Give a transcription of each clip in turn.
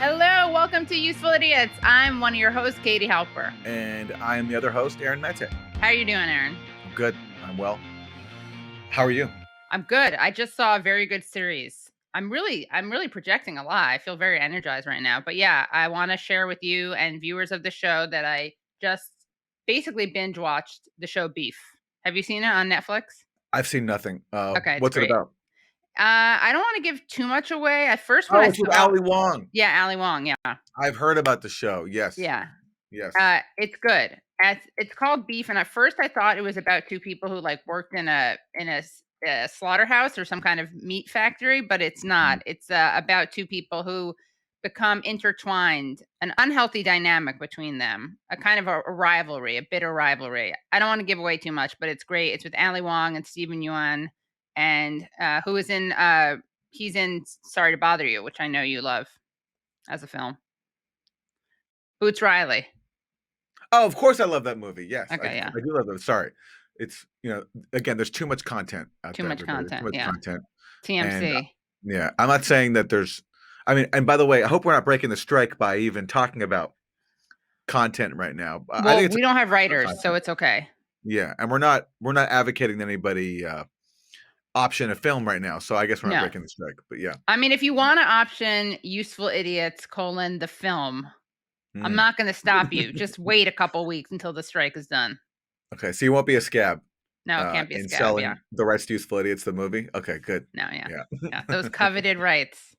Hello, welcome to Useful Idiots. I'm one of your hosts, Katie Halper. And I am the other host, Aaron Mete. How are you doing, Aaron? I'm good. I'm well. How are you? I'm good. I just saw a very good series. I'm really projecting a lot. I feel very energized right now. But yeah, I want to share with you and viewers of the show that I just basically binge watched the show Beef. Have you seen it on Netflix? I've seen nothing. Okay, it's What's great. it about? I don't want to give too much away. At first, when Oh, I it's with saw, Ali Wong. yeah, Ali Wong, yeah, I've heard about the show. Yes. yeah. Yes. It's good. It's called Beef, and at first I thought it was about two people who like worked in a slaughterhouse or some kind of meat factory, but it's not. It's about two people who become intertwined, an unhealthy dynamic between them, a kind of a rivalry, a bitter rivalry. I don't want to give away too much, but it's great. It's with Ali Wong and Stephen Yuan, and who is in he's in Sorry to Bother You, which I know you love as a film. Boots Riley. Oh, of course I love that movie. Yes. Okay, yeah. I do love that. Sorry. It's, again, there's too much content out Too there. much Everybody. content, Too much yeah. content. TMC. And, yeah. I'm not saying that and by the way, I hope we're not breaking the strike by even talking about content right now. Well, I think we don't have writers, so it's okay. Yeah. And we're not advocating that anybody option a film right now, so I guess we're not breaking the strike, but yeah. I mean, if you want to option Useful Idiots, the film, I'm not going to stop you. Just wait a couple weeks until the strike is done. Okay, so you won't be a scab. No, it can't be a in scab, selling the rights to Useful Idiots, the movie? Okay, good. No, yeah. Those coveted rights.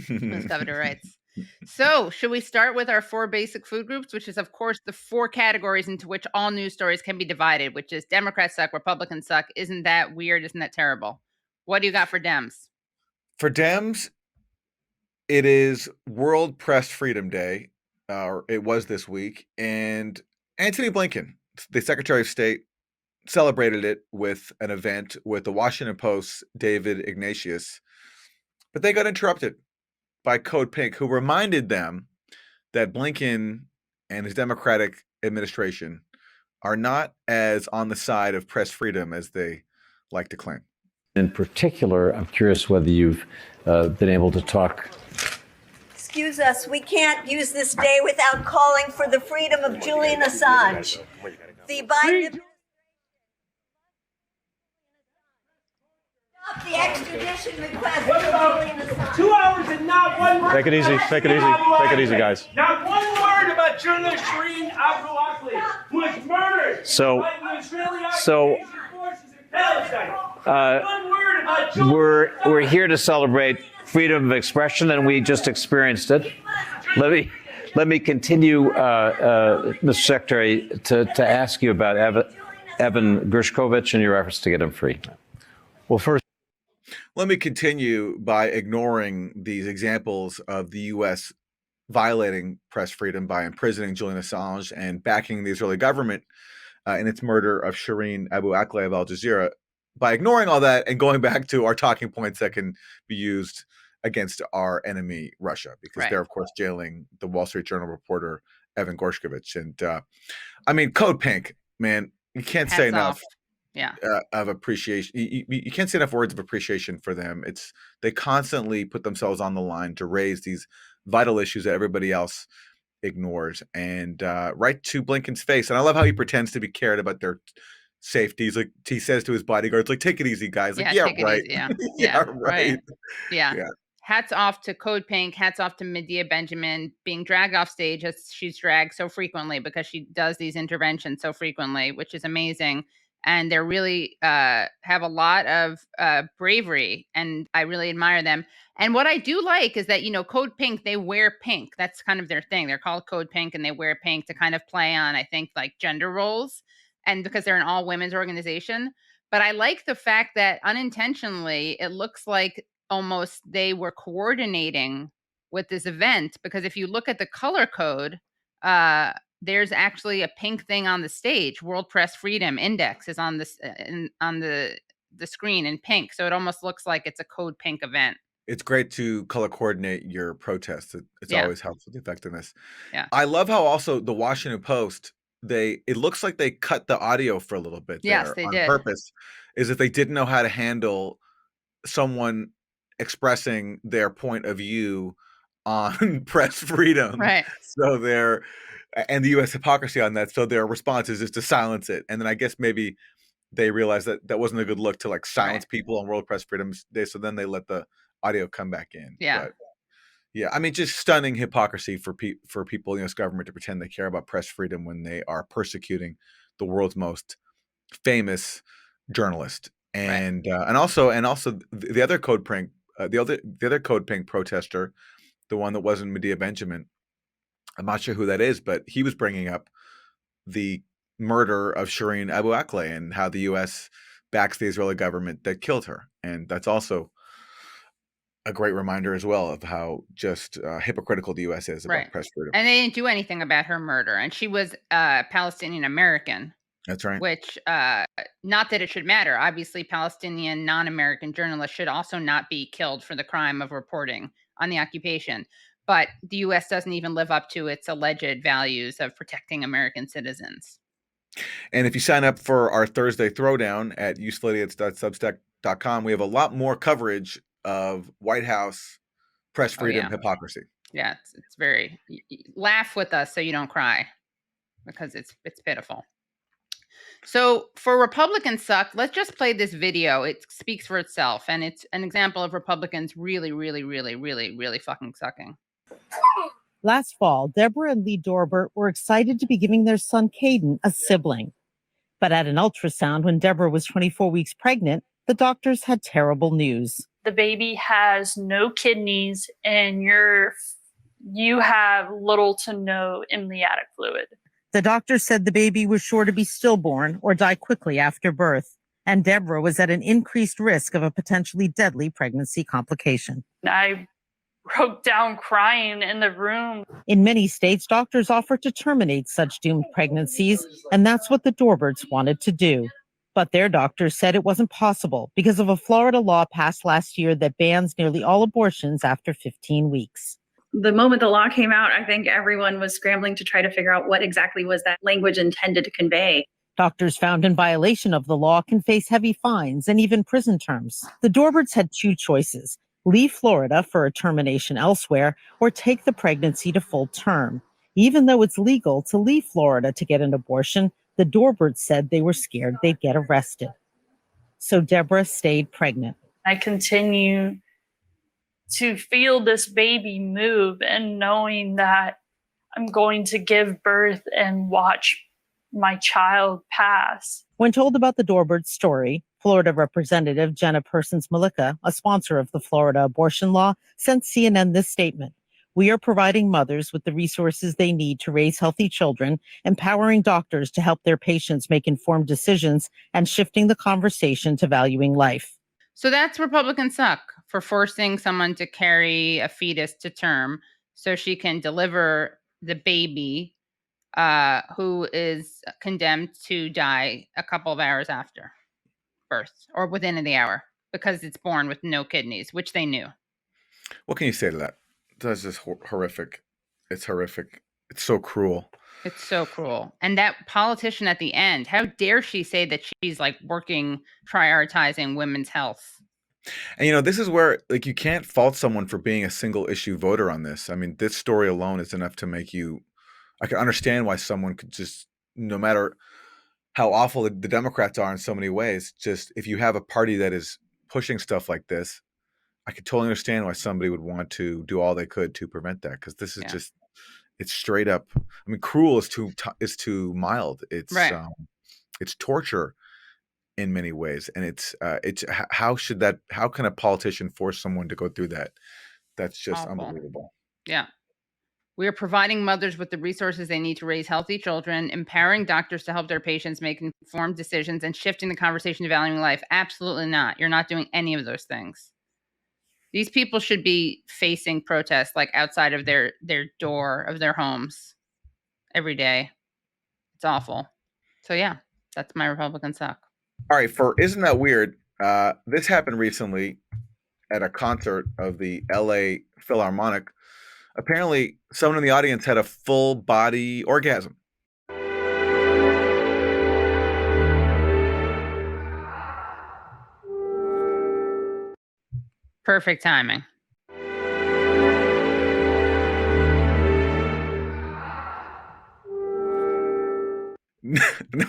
Those coveted rights. So, should we start with our 4 basic food groups, which is, of course, the 4 categories into which all news stories can be divided, which is Democrats suck, Republicans suck. Isn't that weird? Isn't that terrible? What do you got for Dems? For Dems, it is World Press Freedom Day, or it was this week, and Antony Blinken, the Secretary of State, celebrated it with an event with the Washington Post's David Ignatius, but they got interrupted by Code Pink, who reminded them that Blinken and his Democratic administration are not as on the side of press freedom as they like to claim. In particular, I'm curious whether you've been able to talk. Excuse us, we can't use this day without calling for the freedom of Julian Assange. The Biden the extradition request for Julian Assange. 2 hours and not one word. Take it easy. Take it easy. Take it easy, guys. Not one word about journalist Shireen Abu Akleh, who was murdered by the Israeli occupation forces in Palestine. One word about We're here to celebrate freedom of expression, and we just experienced it. Let me continue, Mr. Secretary, to ask you about Evan Gershkovich and your efforts to get him free. Well, first, let me continue by ignoring these examples of the U.S. violating press freedom by imprisoning Julian Assange and backing the Israeli government in its murder of Shireen Abu Akleh of Al Jazeera. By ignoring all that and going back to our talking points that can be used against our enemy, Russia, because they're, of course, jailing the Wall Street Journal reporter Evan Gershkovich. And Code Pink, man, you can't say enough. Of appreciation. You can't say enough words of appreciation for them. They constantly put themselves on the line to raise these vital issues that everybody else ignores, and right to Blinken's face. And I love how he pretends to be cared about their safety. He says to his bodyguards, like, "Take it easy, guys." Like, yeah, right. Yeah, right. Yeah. Hats off to Code Pink. Hats off to Medea Benjamin being dragged off stage, as she's dragged so frequently because she does these interventions so frequently, which is amazing. And they really have a lot of bravery, and I really admire them. And what I do like is that, Code Pink, they wear pink. That's kind of their thing. They're called Code Pink, and they wear pink to kind of play on, I think, like gender roles, and because they're an all-women's organization. But I like the fact that unintentionally, it looks like almost they were coordinating with this event, because if you look at the color code, there's actually a pink thing on the stage. World Press Freedom Index is on this on the screen in pink, so it almost looks like it's a Code Pink event. It's great to color coordinate your protests. It's always helps with the effectiveness. Yeah, I love how also the Washington Post, it looks like they cut the audio for a little bit there. Yes, they did. Purpose, is that they didn't know how to handle someone expressing their point of view on press freedom. Right. So and the U.S. hypocrisy on that. So their response is just to silence it. And then I guess maybe they realized that that wasn't a good look to like silence people on World Press Freedom Day. So then they let the audio come back in. Yeah. But yeah, I mean, just stunning hypocrisy for people in the U.S. government to pretend they care about press freedom when they are persecuting the world's most famous journalist. And and also the other code pink protester, the one that wasn't Medea Benjamin. I'm not sure who that is, but he was bringing up the murder of Shireen Abu Akleh and how the U.S. backs the Israeli government that killed her. And that's also a great reminder as well of how just hypocritical the U.S. is about press freedom. And they didn't do anything about her murder. And she was Palestinian American. That's right. Which, not that it should matter. Obviously, Palestinian non-American journalists should also not be killed for the crime of reporting on the occupation. But the U.S. doesn't even live up to its alleged values of protecting American citizens. And if you sign up for our Thursday Throwdown at usefulidiots.substack.com, we have a lot more coverage of White House press freedom hypocrisy. Yeah, it's very laugh with us so you don't cry, because it's pitiful. So for Republicans suck, let's just play this video. It speaks for itself, and it's an example of Republicans really, really, really, really, really fucking sucking. Last fall, Deborah and Lee Dorbert were excited to be giving their son Caden a sibling. But at an ultrasound when Deborah was 24 weeks pregnant, the doctors had terrible news. The baby has no kidneys and you have little to no amniotic fluid. The doctor said the baby was sure to be stillborn or die quickly after birth, and Deborah was at an increased risk of a potentially deadly pregnancy complication. I broke down crying in the room. In many states, doctors offer to terminate such doomed pregnancies, and that's what the Dorberts wanted to do. But their doctors said it wasn't possible because of a Florida law passed last year that bans nearly all abortions after 15 weeks. The moment the law came out, I think everyone was scrambling to try to figure out what exactly was that language intended to convey. Doctors found in violation of the law can face heavy fines and even prison terms. The Dorberts had two choices: leave Florida for a termination elsewhere or take the pregnancy to full term. Even though it's legal to leave Florida to get an abortion, the Dorberts said they were scared they'd get arrested. So Deborah stayed pregnant. I continue to feel this baby move and knowing that I'm going to give birth and watch my child pass. When told about the Dorberts' story, Florida Representative Jenna Persons-Malika, a sponsor of the Florida abortion law, sent CNN this statement: "We are providing mothers with the resources they need to raise healthy children, empowering doctors to help their patients make informed decisions, and shifting the conversation to valuing life." So that's Republicans suck for forcing someone to carry a fetus to term so she can deliver the baby who is condemned to die a couple of hours after birth or within the hour because it's born with no kidneys, which they knew. What can you say to that? That's just horrific. It's horrific. It's so cruel. It's so cruel. And that politician at the end, how dare she say that she's like prioritizing women's health? And this is where like you can't fault someone for being a single issue voter on this. I mean, this story alone is enough to make I can understand why someone could just, no matter how awful the Democrats are in so many ways, just if you have a party that is pushing stuff like this, I could totally understand why somebody would want to do all they could to prevent that, because this is just, it's straight up. I mean, cruel is too mild. It's it's torture in many ways, and it's how can a politician force someone to go through that? That's just awful. Unbelievable. Yeah. We are providing mothers with the resources they need to raise healthy children, empowering doctors to help their patients make informed decisions, and shifting the conversation to valuing life. Absolutely not. You're not doing any of those things. These people should be facing protests like outside of their door of their homes every day. It's awful. So yeah, that's my Republican suck. All right, Isn't That Weird? This happened recently at a concert of the LA Philharmonic. Apparently, someone in the audience had a full body orgasm. Perfect timing.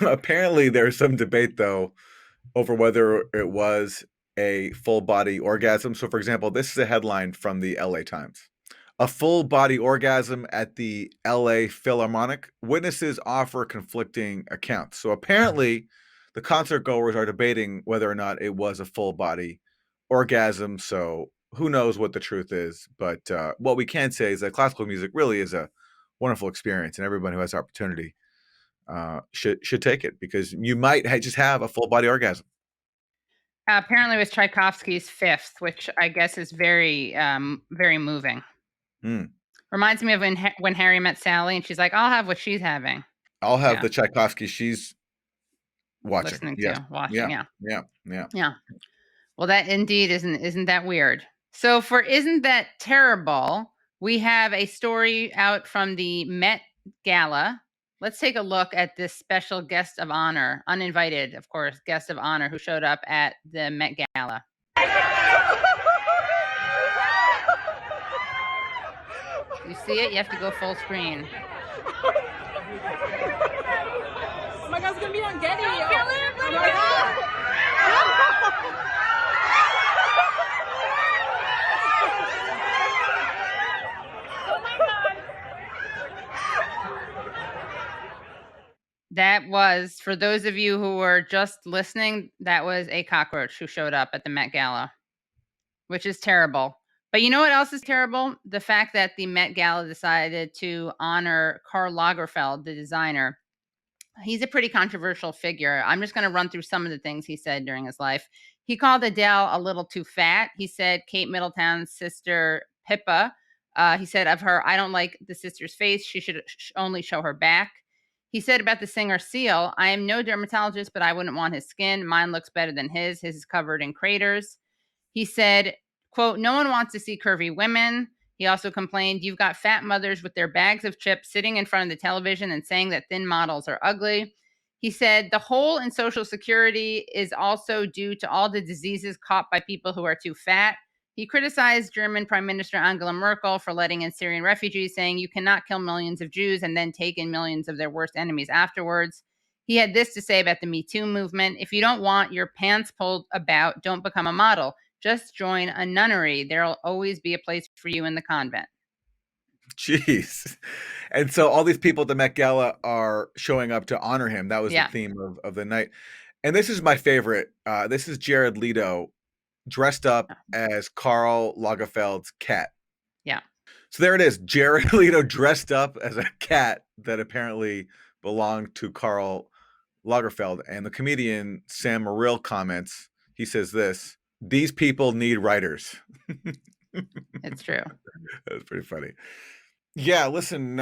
Apparently, there's some debate, though, over whether it was a full body orgasm. So, for example, this is a headline from the LA Times. A full body orgasm at the LA Philharmonic. Witnesses offer conflicting accounts. So, apparently, the concert goers are debating whether or not it was a full body orgasm. So, who knows what the truth is. But what we can say is that classical music really is a wonderful experience, and everyone who has the opportunity should take it, because you might just have a full body orgasm. Apparently, it was Tchaikovsky's Fifth, which I guess is very, very moving. Reminds me of when Harry met Sally, and she's like, "I'll have what she's having. I'll have the Tchaikovsky she's watching, listening yes. to, watching." Yeah. Well, that indeed isn't that weird. So for Isn't That Terrible, we have a story out from the Met Gala. Let's take a look at this special guest of honor, uninvited, of course, guest of honor who showed up at the Met Gala. You see it? You have to go full screen. Oh my God, it's gonna be on Getty. Oh my God. That was, for those of you who were just listening, that was a cockroach who showed up at the Met Gala, which is terrible. But you know what else is terrible? The fact that the Met Gala decided to honor Karl Lagerfeld, the designer. He's a pretty controversial figure. I'm just going to run through some of the things he said during his life. He called Adele a little too fat. He said Kate Middleton's sister, Pippa, he said of her, "I don't like the sister's face. She should only show her back." He said about the singer Seal, "I am no dermatologist, but I wouldn't want his skin. Mine looks better than his. His is covered in craters." He said, quote, "No one wants to see curvy women." He also complained, "You've got fat mothers with their bags of chips sitting in front of the television and saying that thin models are ugly." He said, "The hole in Social Security is also due to all the diseases caught by people who are too fat." He criticized German Prime Minister Angela Merkel for letting in Syrian refugees, saying, "You cannot kill millions of Jews and then take in millions of their worst enemies afterwards." He had this to say about the Me Too movement: "If you don't want your pants pulled about, don't become a model. Just join a nunnery. There'll always be a place for you in the convent." Jeez. And so all these people at the Met Gala are showing up to honor him. That was the theme of the night. And this is my favorite. This is Jared Leto dressed up as Karl Lagerfeld's cat. Yeah. So there it is. Jared Leto dressed up as a cat that apparently belonged to Karl Lagerfeld. And the comedian Sam Morril comments, he says this: "These people need writers." It's true. That was pretty funny. Yeah, listen,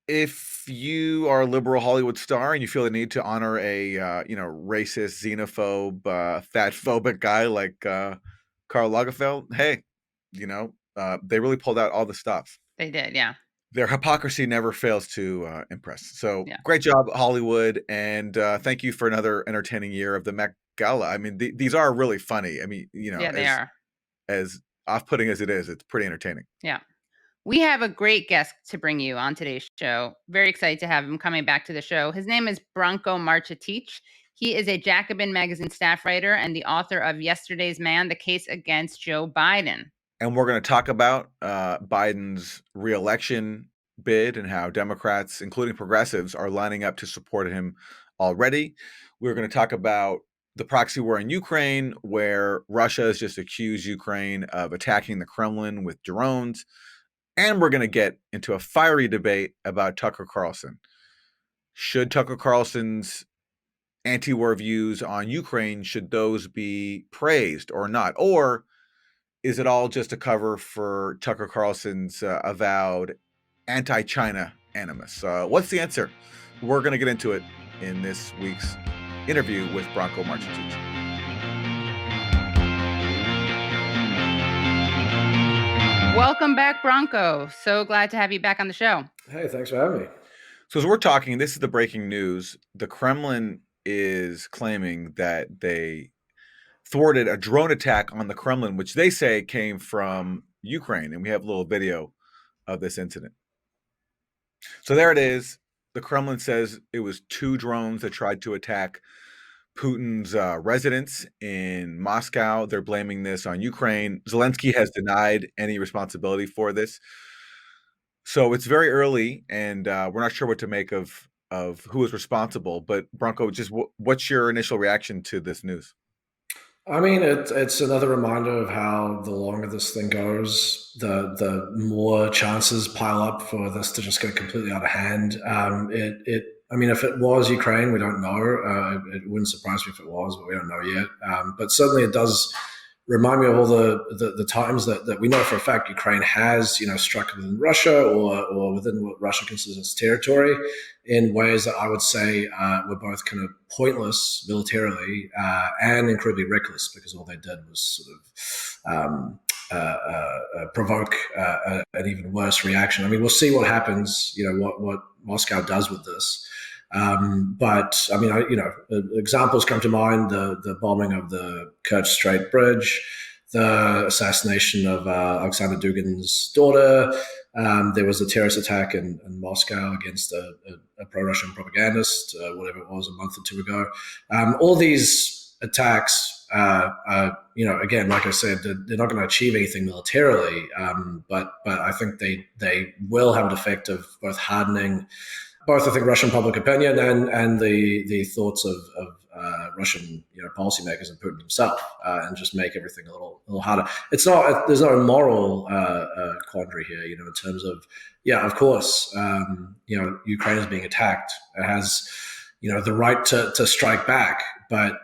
if you are a liberal Hollywood star and you feel the need to honor a racist, xenophobe, fatphobic guy like Karl Lagerfeld, hey, they really pulled out all the stops. They did, yeah. Their hypocrisy never fails to impress. So great job, Hollywood, and thank you for another entertaining year of the Met Gala. I mean, these are really funny. I mean, they are. As off-putting as it is, it's pretty entertaining. Yeah. We have a great guest to bring you on today's show. Very excited to have him coming back to the show. His name is Branko Marcetic. He is a Jacobin magazine staff writer and the author of Yesterday's Man, The Case Against Joe Biden. And we're going to talk about Biden's reelection bid and how Democrats, including progressives, are lining up to support him already. We're going to talk about the proxy war in Ukraine, where Russia has just accused Ukraine of attacking the Kremlin with drones. And we're going to get into a fiery debate about Tucker Carlson. Should Tucker Carlson's anti-war views on Ukraine, should those be praised or not? Or is it all just a cover for Tucker Carlson's avowed anti-China animus? What's the answer? We're going to get into it in this week's interview with Branko Marcetic. Welcome back, Branko. So glad to have you back on the show. Hey, thanks for having me. So as we're talking, this is the breaking news. The Kremlin is claiming that they thwarted a drone attack on the Kremlin, which they say came from Ukraine. And we have a little video of this incident. So there it is. The Kremlin says it was 2 drones that tried to attack Putin's residence in Moscow. They're blaming this on Ukraine. Zelensky has denied any responsibility for this. So it's very early, and we're not sure what to make of who is responsible. But Branko, just what's your initial reaction to this news? I mean, it's another reminder of how the longer this thing goes, the more chances pile up for this to just get completely out of hand. I mean, if it was Ukraine, we don't know. It wouldn't surprise me if it was, but we don't know yet. But certainly it does remind me of all the times that we know for a fact Ukraine has, struck within Russia or within what Russia considers its territory in ways that I would say were both kind of pointless militarily and incredibly reckless, because all they did was sort of provoke an even worse reaction. I mean, we'll see what happens, what Moscow does with this. But I mean, examples come to mind: the bombing of the Kerch Strait Bridge, the assassination of Alexander Dugin's daughter. There was a terrorist attack in Moscow against a pro-Russian propagandist, whatever it was, a month or two ago. All these attacks, again, like I said, they're not going to achieve anything militarily, but I think they will have an effect of both hardening both, I think, Russian public opinion and the thoughts of Russian policymakers and Putin himself, and just make everything a little harder. It's not. There's no moral quandary here, in terms of, of course, Ukraine is being attacked. It has, the right to strike back, but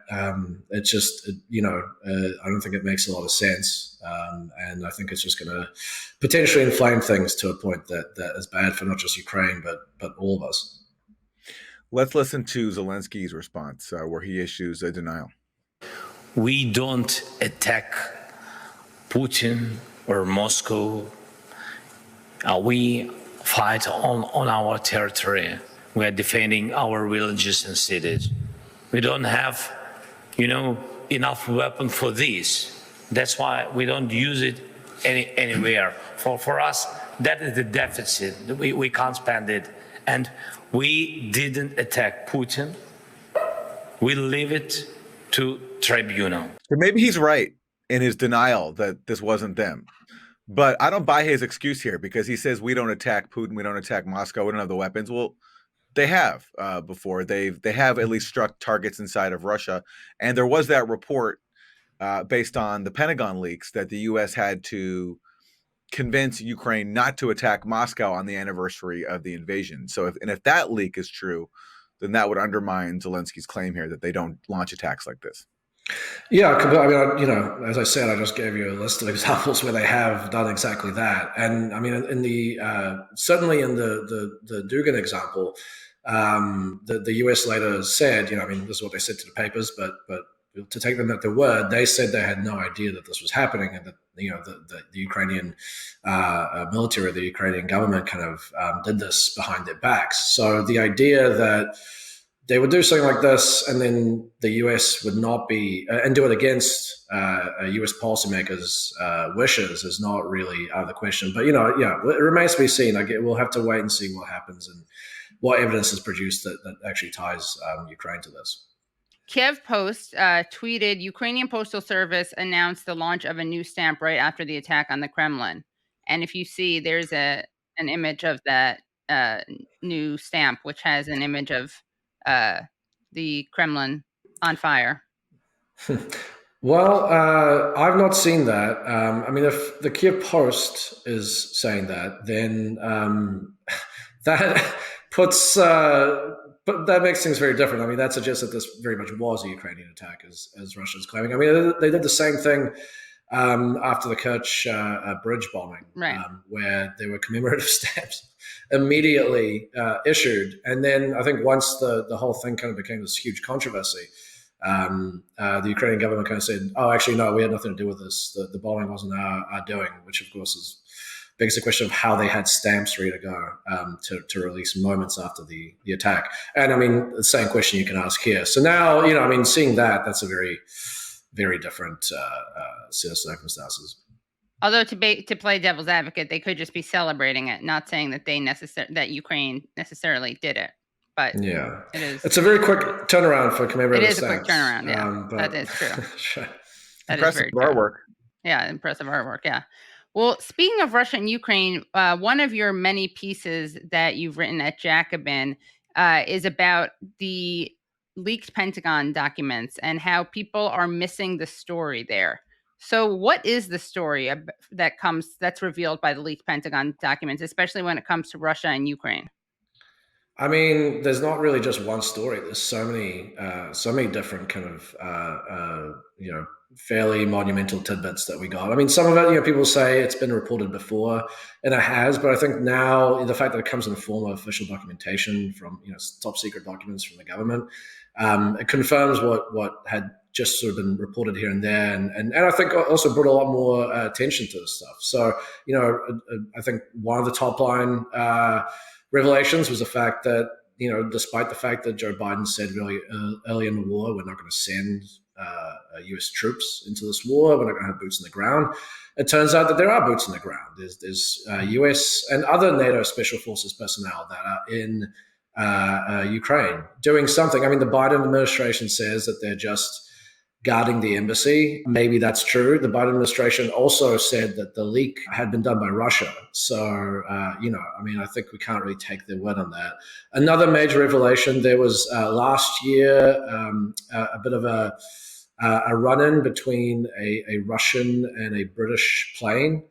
it's just, I don't think it makes a lot of sense. And I think it's just going to potentially inflame things to a point that is bad for not just Ukraine, but all of us. Let's listen to Zelensky's response, where he issues a denial. We don't attack Putin or Moscow. We fight on our territory. We are defending our villages and cities. We don't have, enough weapon for this. That's why we don't use it anywhere. For us, that is the deficit. We can't spend it. And we didn't attack Putin. We leave it to tribunal. So maybe he's right in his denial that this wasn't them. But I don't buy his excuse here, because he says we don't attack Putin, we don't attack Moscow, we don't have the weapons. Well, they have before. They have at least struck targets inside of Russia. And there was that report based on the Pentagon leaks that the U.S. had to convince Ukraine not to attack Moscow on the anniversary of the invasion. So if that leak is true, then that would undermine Zelensky's claim here that they don't launch attacks like this. Yeah, I mean, as I said, I just gave you a list of examples where they have done exactly that. And I mean, in the certainly in the Dugin example, the US later said, I mean, this is what they said to the papers, but to take them at their word, they said they had no idea that this was happening, and that the Ukrainian military, the Ukrainian government, kind of did this behind their backs. So the idea that they would do something like this, and then the US would not be and do it against US policymakers' wishes is not really out of the question. But it remains to be seen. We'll have to wait and see what happens and what evidence is produced that actually ties Ukraine to this. Kiev Post tweeted, Ukrainian Postal Service announced the launch of a new stamp right after the attack on the Kremlin. And if you see, there's an image of that new stamp, which has an image of the Kremlin on fire. Well, I've not seen that. I mean, if the Kiev Post is saying that, then that puts... But that makes things very different. I mean, that suggests that this very much was a Ukrainian attack, as Russia's claiming. I mean, they did the same thing after the Kerch bridge bombing, right, where there were commemorative stamps immediately issued. And then I think once the whole thing kind of became this huge controversy, the Ukrainian government kind of said, oh, actually, no, we had nothing to do with this. The bombing wasn't our doing, which, of course, begs the question of how they had stamps ready to go to release moments after the attack. And I mean, the same question you can ask here. So now, I mean, seeing that's a very, very different set of circumstances. Although to play devil's advocate, they could just be celebrating it, not saying that that Ukraine necessarily did it. but yeah, it is. It's a very quick turnaround for commemorative It is stats. a quick turnaround. Yeah, that is true. That is Impressive very true. artwork. Yeah, impressive artwork. Yeah. Well, speaking of Russia and Ukraine, one of your many pieces that you've written at Jacobin is about the leaked Pentagon documents and how people are missing the story there. So, what is the story that's revealed by the leaked Pentagon documents, especially when it comes to Russia and Ukraine? I mean, there's not really just one story. There's so many different kind of, fairly monumental tidbits that we got. I mean, some of it, people say it's been reported before, and it has, but I think now the fact that it comes in the form of official documentation from, top secret documents from the government, it confirms what had just sort of been reported here and there, and I think also brought a lot more attention to this stuff. So, I think one of the top line revelations was the fact that, despite the fact that Joe Biden said really early in the war, we're not going to send U.S. troops into this war, we're not going to have boots on the ground. It turns out that there are boots on the ground. There's U.S. and other NATO special forces personnel that are in Ukraine doing something. I mean, the Biden administration says that they're just guarding the embassy. Maybe that's true. The Biden administration also said that the leak had been done by Russia. So, I think we can't really take their word on that. Another major revelation, there was last year a bit of a run-in between a Russian and a British plane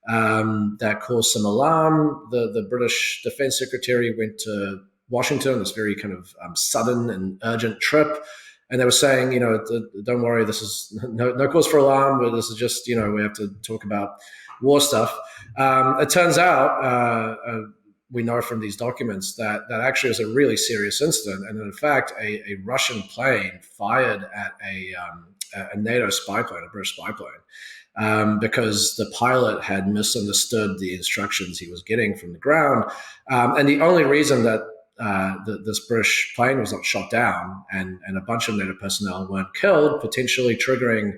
that caused some alarm. The British Defense Secretary went to Washington, this very kind of sudden and urgent trip. And they were saying, don't worry, this is no cause for alarm, but this is just, we have to talk about war stuff. It turns out, we know from these documents that actually was a really serious incident. And in fact, a Russian plane fired at a NATO spy plane, a British spy plane, because the pilot had misunderstood the instructions he was getting from the ground. And the only reason that this British plane was not shot down and a bunch of NATO personnel weren't killed, potentially triggering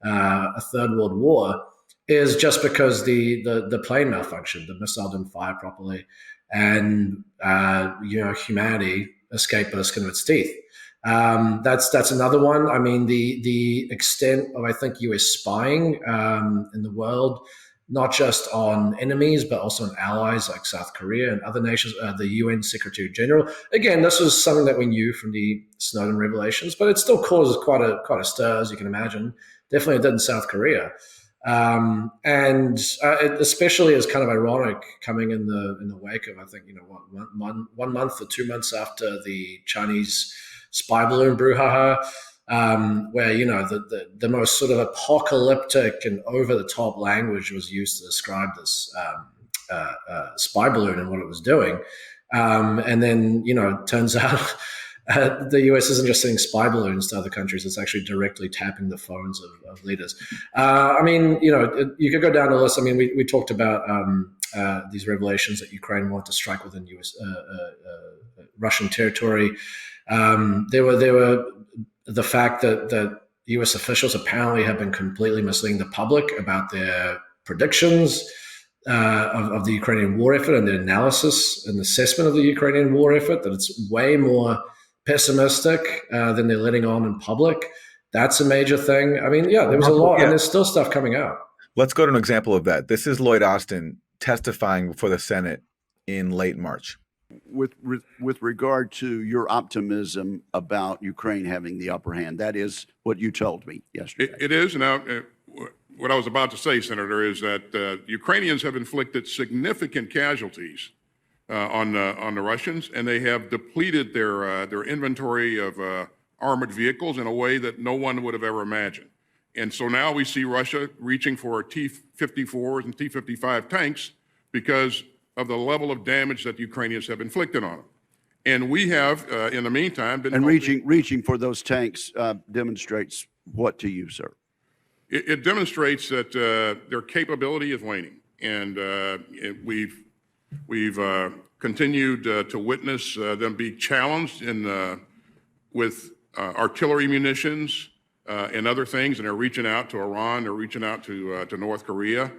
a third world war, is just because the plane malfunctioned, the missile didn't fire properly, and humanity escaped by the skin of its teeth. That's another one. I mean, the extent of, I think, U.S. spying in the world, not just on enemies, but also on allies like South Korea and other nations, the UN Secretary General. Again, this was something that we knew from the Snowden revelations, but it still causes quite a stir, as you can imagine. Definitely it did in South Korea. It especially is kind of ironic coming in the wake of, I think, 1 month or 2 months after the Chinese spy balloon brouhaha, where the most sort of apocalyptic and over the top language was used to describe this spy balloon and what it was doing, and then it turns out the US isn't just sending spy balloons to other countries; it's actually directly tapping the phones of leaders. You could go down the list. I mean, we talked about these revelations that Ukraine wanted to strike within US Russian territory. There were the fact that U.S. officials apparently have been completely misleading the public about their predictions of the Ukrainian war effort and their analysis and assessment of the Ukrainian war effort, that it's way more pessimistic than they're letting on in public. That's a major thing. I mean, there was a lot, and there's still stuff coming out. Let's go to an example of that. This is Lloyd Austin testifying before the Senate in late March. With regard to your optimism about Ukraine having the upper hand, that is what you told me yesterday. It is. Now, what I was about to say, Senator, is that Ukrainians have inflicted significant casualties on the Russians, and they have depleted their inventory of armored vehicles in a way that no one would have ever imagined. And so now we see Russia reaching for T-54s and T-55 tanks because of the level of damage that the Ukrainians have inflicted on them. And we have, in the meantime, been— And reaching for those tanks demonstrates what to you, sir? It demonstrates that their capability is waning. And we've continued to witness them be challenged with artillery munitions and other things, and they're reaching out to Iran, they're reaching out to North Korea.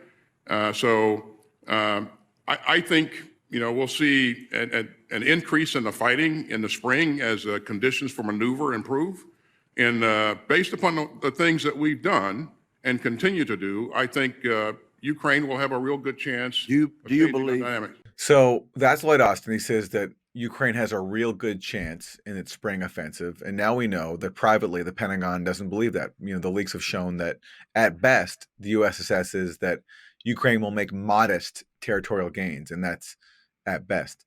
I think we'll see an increase in the fighting in the spring as conditions for maneuver improve. And based upon the things that we've done and continue to do, I think Ukraine will have a real good chance. Do you believe? So that's Lloyd Austin. He says that Ukraine has a real good chance in its spring offensive. And now we know that privately, the Pentagon doesn't believe that. The leaks have shown that at best, the U.S. assesses that Ukraine will make modest territorial gains, and that's at best.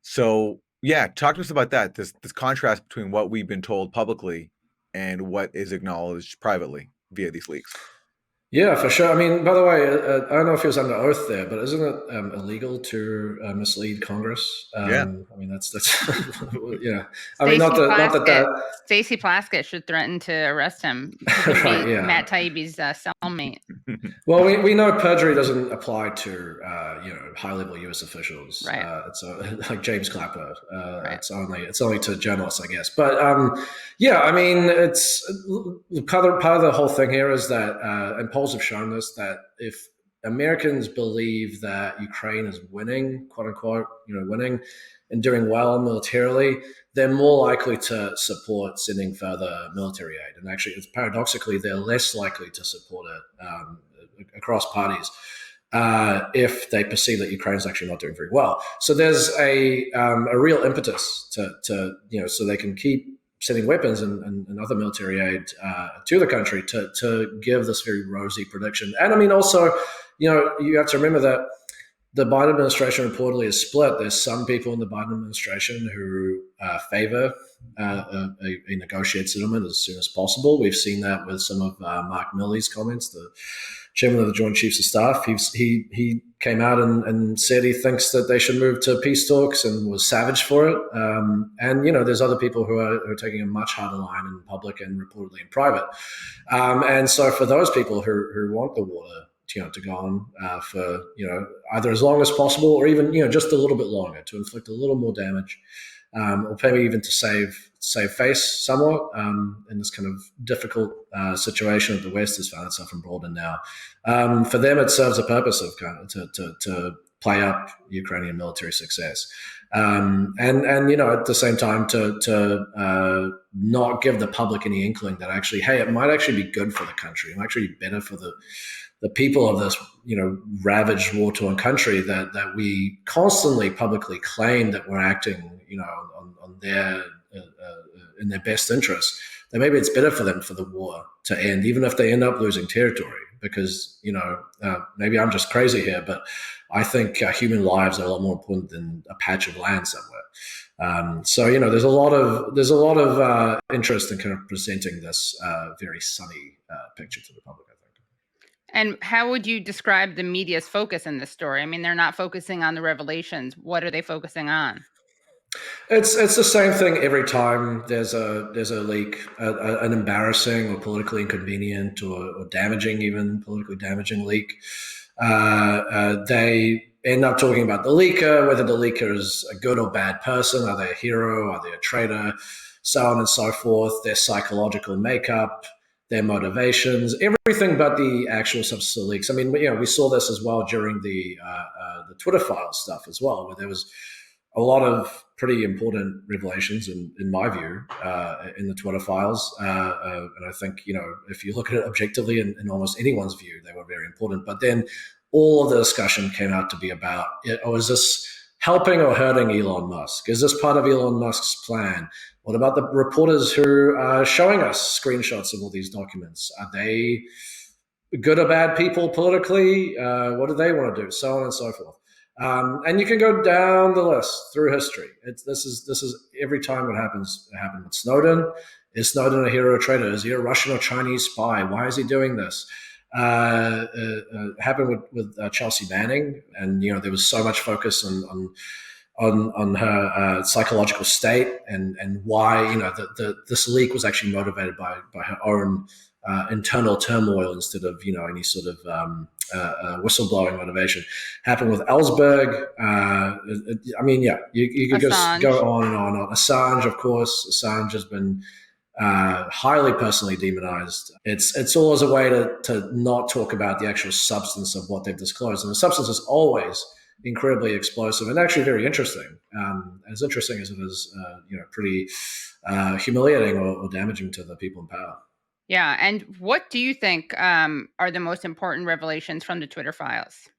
So, yeah, talk to us about that, this contrast between what we've been told publicly and what is acknowledged privately via these leaks. Yeah, for sure. I mean, by the way, I don't know if he was under oath there, but isn't it illegal to mislead Congress? Yeah. I mean, that's yeah. I mean, not that Stacey Plaskett should threaten to arrest him. Right, yeah. Matt Taibbi's cellmate. Well, we know perjury doesn't apply to high-level U.S. officials. Right. It's like James Clapper. Right. It's only to journalists, I guess. But yeah, I mean, it's part of the whole thing here is that, and polls have shown this, that if Americans believe that Ukraine is winning, quote unquote, winning and doing well militarily, they're more likely to support sending further military aid. And actually, it's paradoxically, they're less likely to support it across parties if they perceive that Ukraine is actually not doing very well. So there's a real impetus to so they can keep sending weapons and other military aid to the country to give this very rosy prediction. And I mean, also, you have to remember that the Biden administration reportedly is split. There's some people in the Biden administration who favor a negotiated settlement as soon as possible. We've seen that with some of Mark Milley's comments, the chairman of the Joint Chiefs of Staff. He came out and said he thinks that they should move to peace talks and was savage for it. And there's other people who are taking a much harder line in public and reportedly in private. And so for those people who want the war to go on for either as long as possible or even just a little bit longer to inflict a little more damage, or maybe even to save face somewhat in this kind of difficult situation that the West has found itself embroiled in now. For them, it serves a purpose of to play up Ukrainian military success, and at the same time to not give the public any inkling that actually, hey, it might actually be good for the country. It might actually be better for the people of this, ravaged, war-torn country that we constantly publicly claim that we're acting, on their in their best interest. That maybe it's better for them for the war to end, even if they end up losing territory. Because maybe I'm just crazy here, but I think human lives are a lot more important than a patch of land somewhere. So there's a lot of interest in kind of presenting this very sunny picture to the public, I think. And how would you describe the media's focus in this story? I mean, they're not focusing on the revelations. What are they focusing on? It's the same thing every time there's a leak, an embarrassing or politically inconvenient or damaging, even politically damaging leak. They end up talking about the leaker, whether the leaker is a good or bad person. Are they a hero? Are they a traitor? So on and so forth. Their psychological makeup, their motivations, everything but the actual substance of the leaks. I mean, we saw this as well during the Twitter files stuff as well, where there was a lot of pretty important revelations, in my view, in the Twitter files. And I think, if you look at it objectively, in almost anyone's view, they were very important. But then all of the discussion came out to be about, is this helping or hurting Elon Musk? Is this part of Elon Musk's plan? What about the reporters who are showing us screenshots of all these documents? Are they good or bad people politically? What do they want to do? So on and so forth. And you can go down the list through history. This is every time it happens. It happened with Snowden. Is Snowden a hero or traitor? Is he a Russian or Chinese spy? Why is he doing this? Happened with Chelsea Manning, and there was so much focus on her psychological state and why this leak was actually motivated by her own internal turmoil instead of any sort of whistleblowing motivation. Happened with Ellsberg. You could just go on and on. Assange, of course. Assange has been highly personally demonized. It's all as a way to not talk about the actual substance of what they've disclosed, and the substance is always incredibly explosive and actually very interesting. As interesting as it is, pretty humiliating or damaging to the people in power. Yeah, and what do you think are the most important revelations from the Twitter files?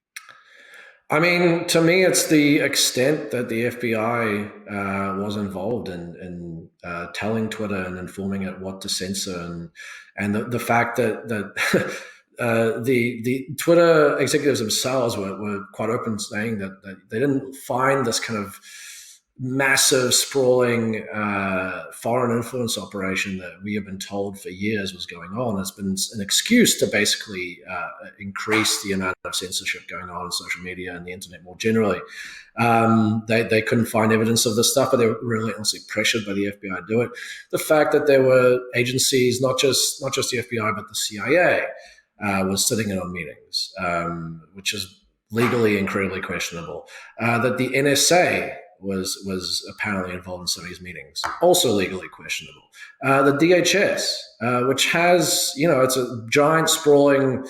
I mean, to me, it's the extent that the FBI was involved in telling Twitter and informing it what to censor, and the fact that the Twitter executives themselves were quite open, saying that they didn't find this kind of massive, sprawling foreign influence operation that we have been told for years was going on. It's been an excuse to basically increase the amount of censorship going on social media and the internet more generally. They couldn't find evidence of this stuff, but they were relentlessly pressured by the FBI to do it. The fact that there were agencies, not just the FBI, but the CIA was sitting in on meetings, which is legally incredibly questionable. That the NSA was apparently involved in some of these meetings, also legally questionable. The DHS, which has, it's a giant sprawling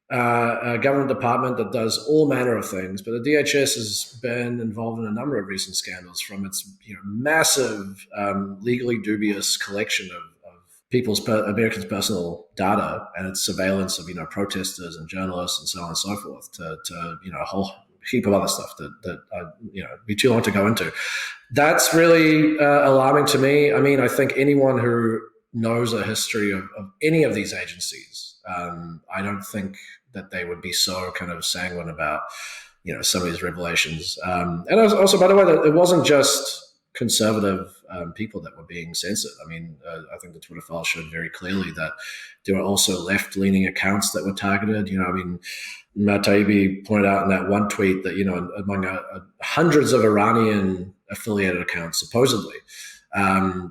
government department that does all manner of things, but the DHS has been involved in a number of recent scandals, from its massive legally dubious collection of Americans' personal data and its surveillance of protesters and journalists and so on and so forth, to a whole heap of other stuff that be too long to go into. That's really alarming to me. I mean, I think anyone who knows a history of any of these agencies, I don't think that they would be so kind of sanguine about some of these revelations. And also, by the way, that it wasn't just conservative people that were being censored. I mean, I think the Twitter files showed very clearly that there were also left-leaning accounts that were targeted. Matt Taibbi pointed out in that one tweet that, among hundreds of Iranian-affiliated accounts, supposedly,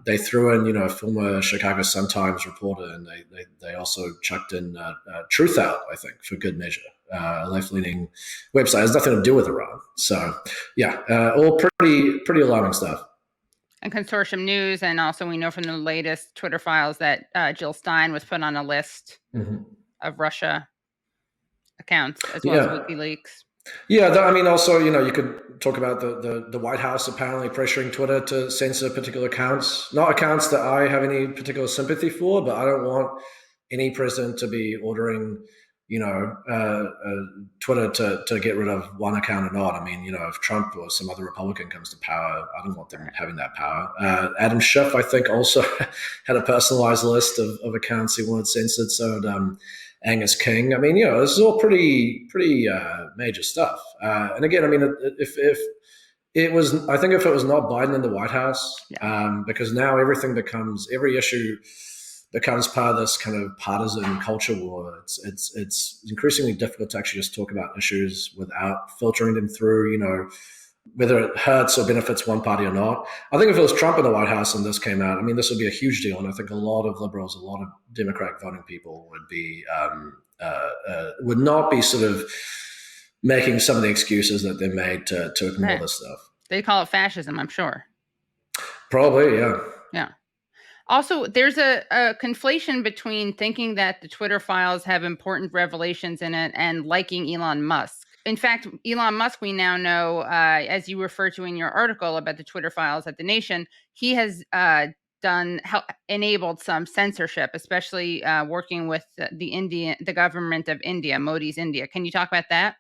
they threw in, a former Chicago Sun-Times reporter, and they also chucked in Truth Out, I think, for good measure, a left-leaning website. It has nothing to do with Iran. So, yeah, all pretty alarming stuff. And Consortium News, and also we know from the latest Twitter files that Jill Stein was put on a list of Russia accounts, as well as WikiLeaks. Yeah, I mean, also, you could talk about the White House apparently pressuring Twitter to censor particular accounts, not accounts that I have any particular sympathy for, but I don't want any president to be ordering, Twitter to get rid of one account or not. I mean, if Trump or some other Republican comes to power, I don't want them having that power. Adam Schiff, I think, also had a personalized list of accounts he wanted censored. So Angus King. I mean, this is all pretty major stuff. And again, I mean, if it was not Biden in the White House, because now every issue becomes part of this kind of partisan culture war. It's increasingly difficult to actually just talk about issues without filtering them through, whether it hurts or benefits one party or not. I think if it was Trump in the White House and this came out, I mean, this would be a huge deal. And I think a lot of liberals, a lot of Democratic voting people would not be sort of making some of the excuses that they're made to ignore this stuff. They call it fascism, I'm sure. Probably, yeah. Yeah. Also, there's a conflation between thinking that the Twitter files have important revelations in it and liking Elon Musk. In fact, Elon Musk, we now know, as you refer to in your article about the Twitter files at The Nation, he has enabled some censorship, especially working with the government of India, Modi's India. Can you talk about that?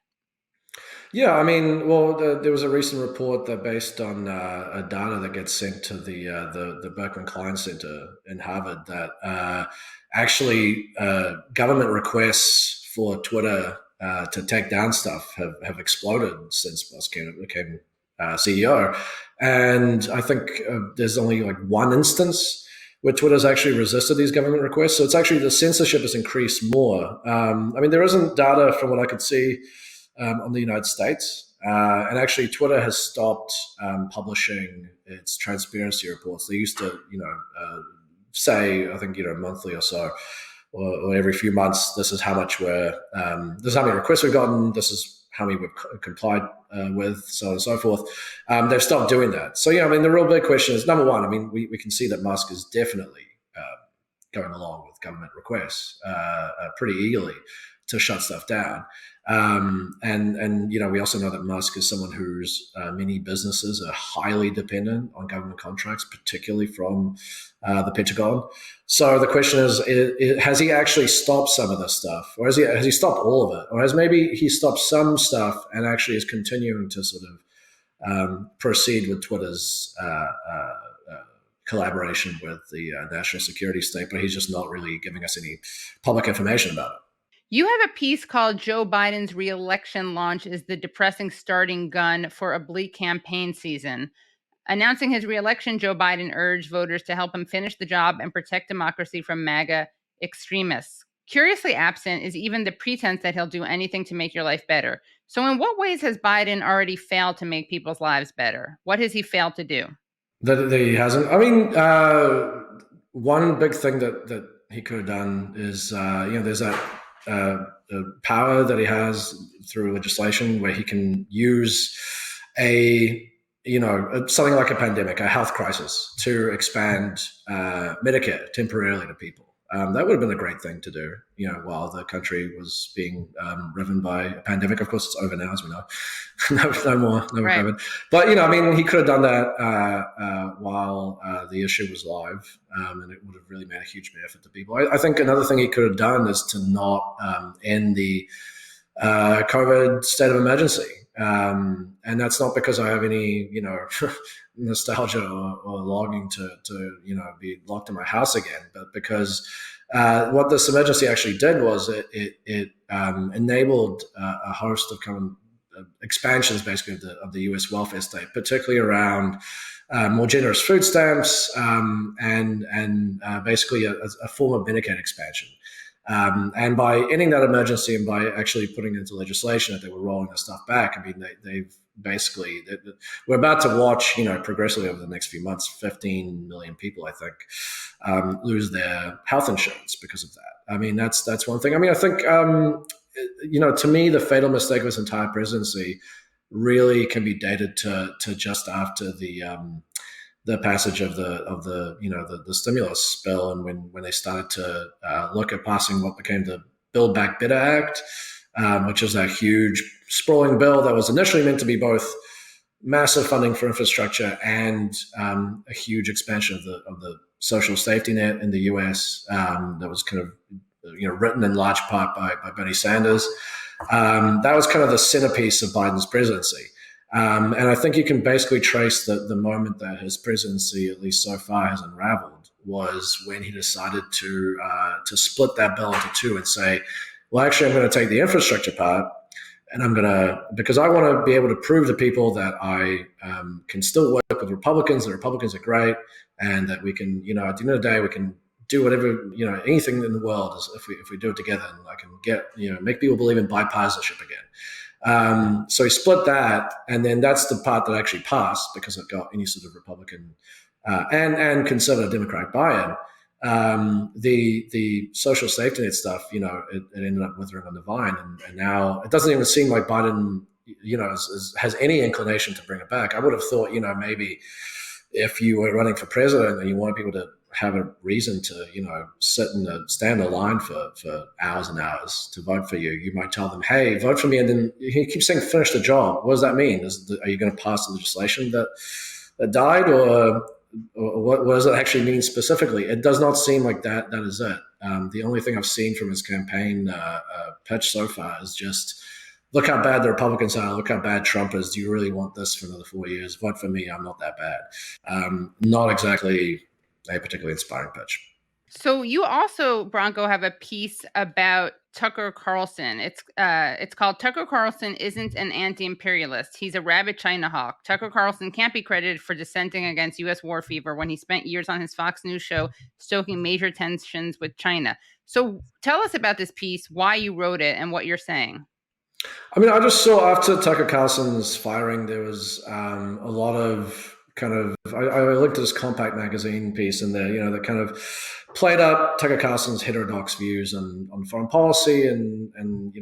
Yeah, I mean, well, there was a recent report that, based on data that gets sent to the Berkman Klein Center in Harvard, that actually government requests for Twitter to take down stuff have exploded since Musk became CEO. And I think there's only like one instance where Twitter's actually resisted these government requests. So it's actually, the censorship has increased more. I mean, there isn't data from what I could see on the United States. And actually, Twitter has stopped publishing its transparency reports. They used to, say, I think, monthly or so, or every few months, this is how much this is how many requests we've gotten, this is how many we've complied with, so on and so forth. They've stopped doing that. So, I mean, the real big question is, number one, I mean, we can see that Musk is definitely going along with government requests pretty eagerly. to shut stuff down. And we also know that Musk is someone whose many businesses are highly dependent on government contracts, particularly from the Pentagon. So the question is, has he actually stopped some of this stuff, or has he stopped all of it, or has maybe he stopped some stuff and actually is continuing to sort of proceed with Twitter's collaboration with the national security state, but he's just not really giving us any public information about it. You have a piece called Joe Biden's reelection launch is the depressing starting gun for a bleak campaign season. Announcing his reelection, Joe Biden urged voters to help him finish the job and protect democracy from MAGA extremists. Curiously absent is even the pretense that he'll do anything to make your life better. So in what ways has Biden already failed to make people's lives better? What has he failed to do? That he hasn't. I mean, one big thing that he could have done is, there's that power that he has through legislation where he can use something like a pandemic, a health crisis, to expand Medicare temporarily to people. That would have been a great thing to do, while the country was being riven by a pandemic. Of course, it's over now, as we know. no more right. COVID. But, he could have done that while the issue was live, and it would have really made a huge benefit to people. I think another thing he could have done is to not end the COVID state of emergency. And that's not because I have any, nostalgia or longing to be locked in my house again, but because what this emergency actually did was it enabled a host of kind of expansions, basically, of the U.S. welfare state, particularly around more generous food stamps and basically a form of Medicaid expansion. And by ending that emergency and by actually putting it into legislation that they were rolling the stuff back, I mean, we're about to watch, progressively over the next few months, 15 million people, I think, lose their health insurance because of that. I mean, that's one thing. I mean, I think, to me, the fatal mistake of his entire presidency really can be dated to just after the passage of the stimulus bill, and when they started to look at passing what became the Build Back Better Act, which is a huge sprawling bill that was initially meant to be both massive funding for infrastructure and a huge expansion of the social safety net in the U.S. That was kind of written in large part by Bernie Sanders. That was kind of the centerpiece of Biden's presidency. And I think you can basically trace the moment that his presidency, at least so far, has unraveled, was when he decided to split that bill into two and say, well, actually, I'm going to take the infrastructure part, and because I want to be able to prove to people that I can still work with Republicans, that Republicans are great, and that we can, at the end of the day, we can do whatever, anything in the world if we do it together, and I can get, make people believe in bipartisanship again. So he split that, and then that's the part that actually passed because it got any sort of Republican and conservative Democratic buy-in. The social safety net stuff, it ended up withering on the vine, and now it doesn't even seem like Biden, has any inclination to bring it back. I would have thought, maybe if you were running for president and you wanted people to have a reason to, sit and stand in line for hours and hours to vote for you, you might tell them, hey, vote for me. And then he keeps saying, finish the job. What does that mean? Are you going to pass the legislation that died, or what does it actually mean specifically? It does not seem like that is it. The only thing I've seen from his campaign pitch so far is just, look how bad the Republicans are, look how bad Trump is. Do you really want this for another 4 years? Vote for me, I'm not that bad. Not exactly a particularly inspiring pitch. So you also, Branko, have a piece about Tucker Carlson. It's called "Tucker Carlson Isn't an Anti-Imperialist. He's a Rabid China Hawk." Tucker Carlson can't be credited for dissenting against U.S. war fever when he spent years on his Fox News show stoking major tensions with China. So tell us about this piece, why you wrote it, and what you're saying. I mean, I just saw after Tucker Carlson's firing, there was a lot of I looked at this Compact magazine piece in there, that kind of played up Tucker Carlson's heterodox views on foreign policy and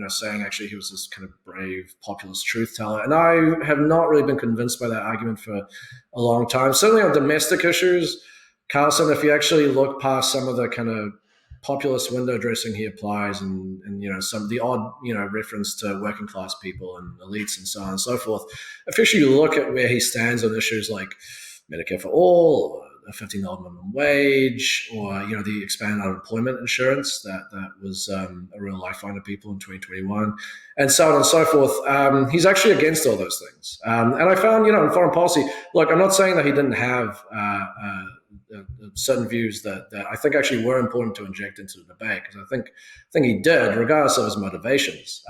saying actually he was this kind of brave populist truth teller. And I have not really been convinced by that argument for a long time. Certainly on domestic issues, Carlson, if you actually look past some of the kind of populist window dressing he applies, and some the odd reference to working class people and elites and so on and so forth. If you look at where he stands on issues like Medicare for all, or a $15 minimum wage, or the expanded unemployment insurance that was a real lifeline to people in 2021, and so on and so forth. He's actually against all those things. And I found, in foreign policy, look, I'm not saying that he didn't have certain views that I think actually were important to inject into the debate, because I think he did, regardless of his motivations.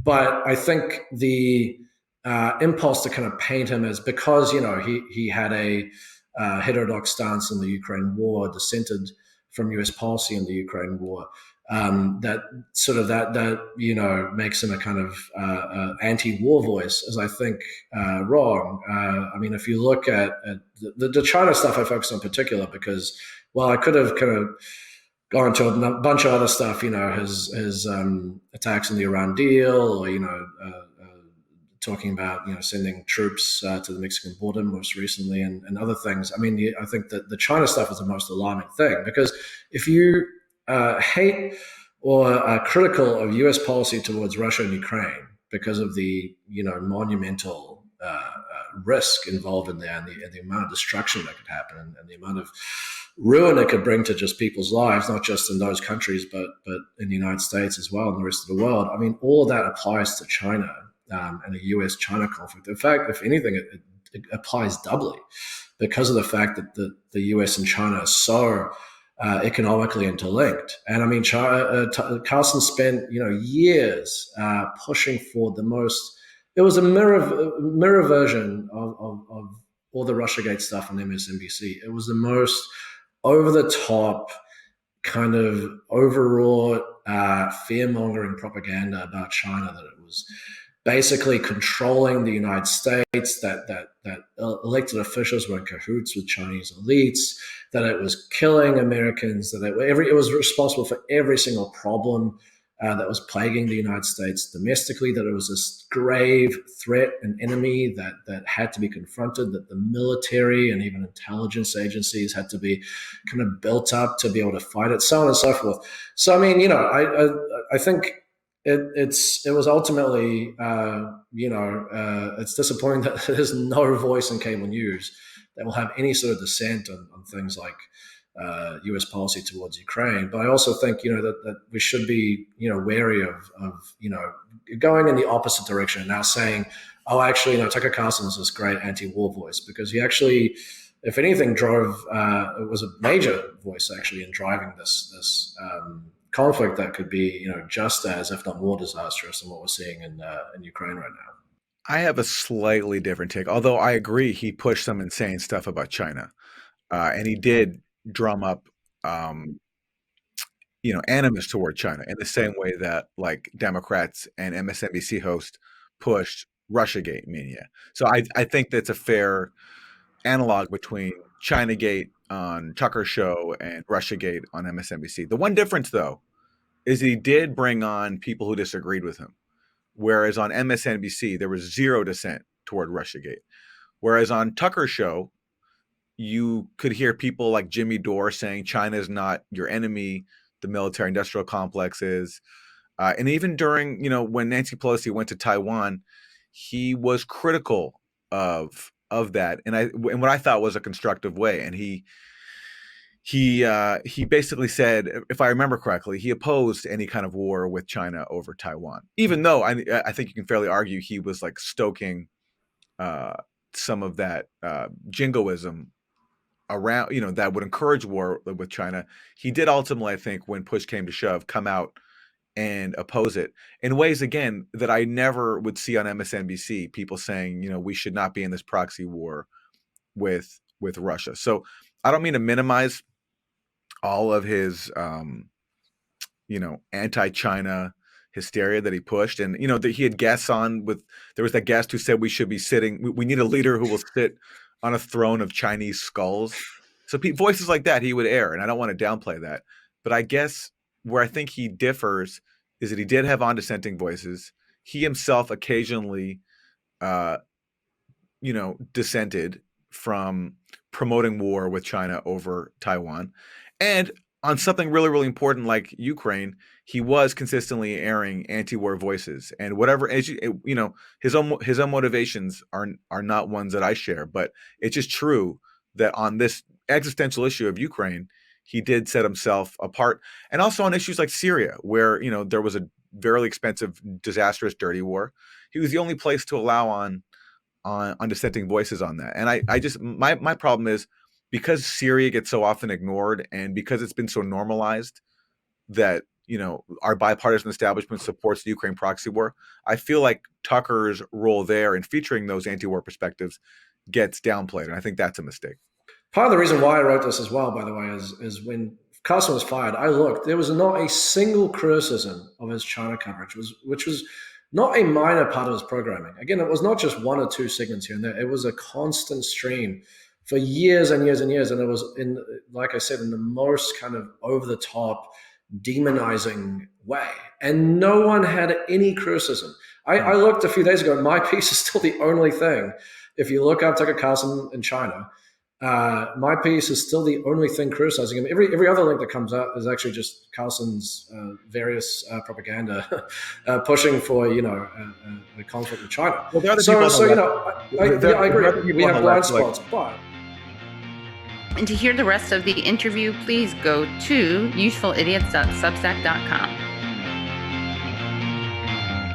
But I think the impulse to kind of paint him as, because he had a heterodox stance in the Ukraine war, dissented from U.S. policy in the Ukraine war, that makes him a kind of anti-war voice, is I think wrong. I mean, if you look at the China stuff, I focus on particular because, well, I could have kind of gone to a bunch of other stuff, his attacks on the Iran deal, or talking about sending troops to the Mexican border most recently, and other things. I mean, I think that the China stuff is the most alarming thing, because if you hate or are critical of U.S. policy towards Russia and Ukraine because of the monumental risk involved in there, and the amount of destruction that could happen, and the amount of ruin it could bring to just people's lives, not just in those countries, but in the United States as well and the rest of the world. I mean, all of that applies to China and a U.S.-China conflict. In fact, if anything, it applies doubly, because of the fact that the U.S. and China are so economically interlinked. And I mean, Carlson spent years pushing for the most. It was a mirror version of all the Russiagate stuff on MSNBC. It was the most over the top, kind of overwrought, fear-mongering propaganda about China, that it was basically controlling the United States, that elected officials were in cahoots with Chinese elites, that it was killing Americans, that it was responsible for every single problem that was plaguing the United States domestically, that it was this grave threat and enemy that had to be confronted, that the military and even intelligence agencies had to be kind of built up to be able to fight it, so on and so forth. So, I mean, I think it was ultimately, it's disappointing that there's no voice in cable news that will have any sort of dissent on things like U.S. policy towards Ukraine. But I also think, that we should be, wary of going in the opposite direction and now saying, oh, actually, Tucker Carlson is this great anti-war voice, because he actually, if anything, it was a major voice actually in driving this conflict that could be, just as, if not more, disastrous than what we're seeing in Ukraine right now. I have a slightly different take, although I agree he pushed some insane stuff about China, and he did drum up, animus toward China in the same way that like Democrats and MSNBC host pushed Russiagate mania. So I think that's a fair analog between Chinagate on Tucker's show and Russiagate on MSNBC. The one difference, though, is he did bring on people who disagreed with him, whereas on MSNBC there was zero dissent toward Russiagate. Whereas on Tucker's show, you could hear people like Jimmy Dore saying China is not your enemy, the military-industrial complex is. And even during, when Nancy Pelosi went to Taiwan, he was critical of that, and what I thought was a constructive way. And he basically said, if I remember correctly, he opposed any kind of war with China over Taiwan, even though I think you can fairly argue he was like stoking some of that jingoism around, that would encourage war with China. He did ultimately, I think, when push came to shove, come out and oppose it in ways, again, that I never would see on MSNBC, people saying, we should not be in this proxy war with Russia. So I don't mean to minimize all of his, anti-China hysteria that he pushed. And, that he had guests on there was that guest who said we should be we need a leader who will sit on a throne of Chinese skulls. So voices like that he would air, and I don't want to downplay that. But I guess where I think he differs is that he did have on-dissenting voices. He himself occasionally, dissented from promoting war with China over Taiwan. And on something really, really important like Ukraine, he was consistently airing anti-war voices, and whatever, as you know, his own motivations are not ones that I share, but it's just true that on this existential issue of Ukraine, he did set himself apart, and also on issues like Syria, where there was a very expensive, disastrous, dirty war. He was the only place to allow on dissenting voices on that, and I just my problem is, because Syria gets so often ignored, and because it's been so normalized that our bipartisan establishment supports the Ukraine proxy war, I feel like Tucker's role there in featuring those anti-war perspectives gets downplayed, and I think that's a mistake. Part of the reason why I wrote this as well, by the way, is when Carlson was fired, I looked, there was not a single criticism of his China coverage, which was not a minor part of his programming. Again, it was not just one or two segments here and there. It was a constant stream for years and years and years. And it was, like I said, in the most kind of over-the-top, demonizing way. And no one had any criticism. I looked a few days ago, and my piece is still the only thing. If you look up Tucker Carlson in China, my piece is still the only thing criticizing him. Every other link that comes out is actually just Carlson's various propaganda pushing for the conflict with China. Well, I agree. We have blind spots, but. And to hear the rest of the interview, please go to usefulidiots.substack.com.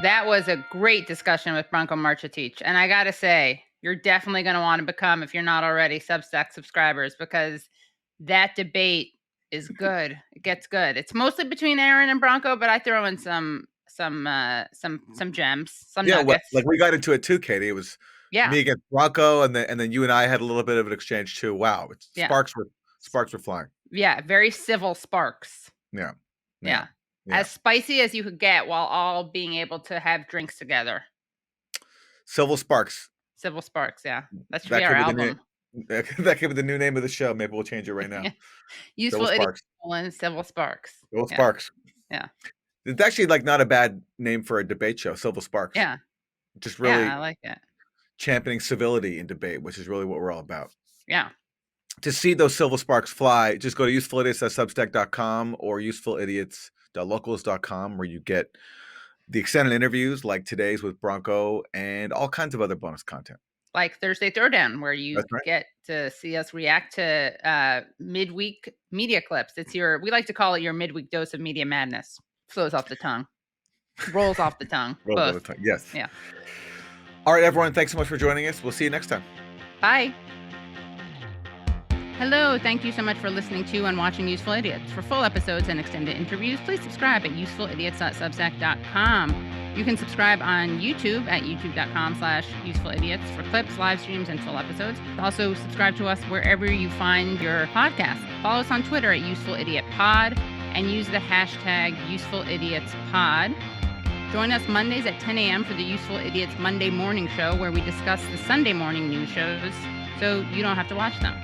That was a great discussion with Branko Marcetic, and I gotta say, you're definitely going to want to become, if you're not already, Substack subscribers, because that debate is good. It gets good. It's mostly between Aaron and Branko, but I throw in some gems, some nuggets. Like we got into it too, Katie. It was me against Branko, and then you and I had a little bit of an exchange too. Wow, sparks were flying. Yeah, very civil sparks. Yeah. As spicy as you could get, while all being able to have drinks together. Civil sparks. Civil Sparks, yeah. That should be our album. That could be the new name of the show. Maybe we'll change it right now. Useful Idiots and Civil Sparks. Civil Sparks. Yeah. It's actually not a bad name for a debate show, Civil Sparks. Yeah. Just really I like it. Championing civility in debate, which is really what we're all about. Yeah. To see those civil sparks fly, just go to usefulidiots.substack.com or usefulidiots.locals.com, where you get the extended interviews like today's with Branko and all kinds of other bonus content. Like Thursday Throwdown, where you get to see us react to midweek media clips. We like to call it your midweek dose of media madness. Flows off the tongue. Rolls off the tongue. Rolls off the tongue. Yes. Yeah. All right, everyone. Thanks so much for joining us. We'll see you next time. Bye. Hello, thank you so much for listening to and watching Useful Idiots. For full episodes and extended interviews, please subscribe at usefulidiots.substack.com. You can subscribe on YouTube at youtube.com/usefulidiots for clips, live streams, and full episodes. Also, subscribe to us wherever you find your podcast. Follow us on Twitter at UsefulIdiotPod and use the hashtag UsefulIdiotsPod. Join us Mondays at 10 a.m. for the Useful Idiots Monday Morning Show, where we discuss the Sunday morning news shows so you don't have to watch them.